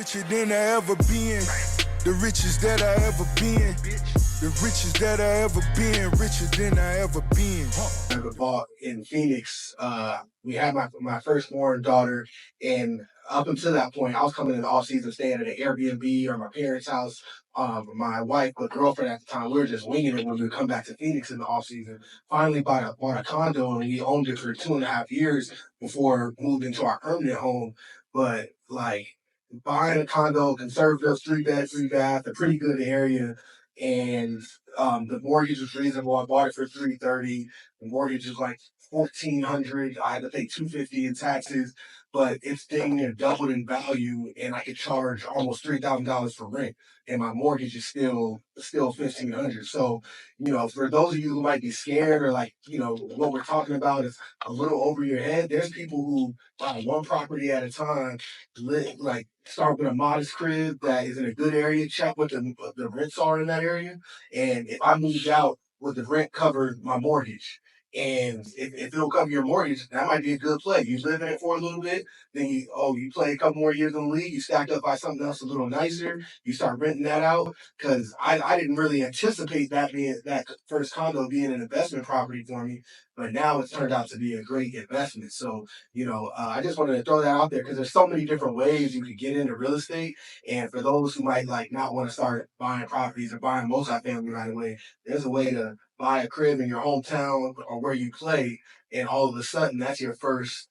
richer than I ever been. The richest that I ever been. The richest that I ever been. Richer than I ever been. Never bought in Phoenix. We had my firstborn daughter, and up until that point, I was coming in the off season, staying at an Airbnb or my parents' house. My wife, but girlfriend at the time, we were just winging it when we would come back to Phoenix in the off season. Finally, bought a condo, and we owned it for 2.5 years before moved into our permanent home. But like buying a condo, conservative, 3 bed, 3 bath, a pretty good area, and the mortgage was reasonable. I bought it for 330. The mortgage is like 1,400. I had to pay 250 in taxes, but it's dang near doubled in value, and I could charge almost $3,000 for rent, and my mortgage is still 1,500. So, for those of you who might be scared or like, what we're talking about is a little over your head. There's people who buy one property at a time, like start with a modest crib that is in a good area, check what the rents are in that area, and if I moved out, would the rent cover my mortgage? And if it'll cover your mortgage, that might be a good play. You live in it for a little bit, then you play a couple more years in the league, you stacked up by something else a little nicer, you start renting that out. Because I didn't really anticipate that first condo being an investment property for me, but now it's turned out to be a great investment. So I just wanted to throw that out there because there's so many different ways you could get into real estate, and for those who might like not want to start buying properties or buying multifamily right away, there's a way to buy a crib in your hometown or where you play, and all of a sudden that's your first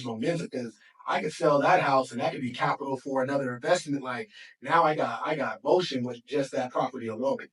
momentum because I could sell that house and that could be capital for another investment. Like now I got motion with just that property alone.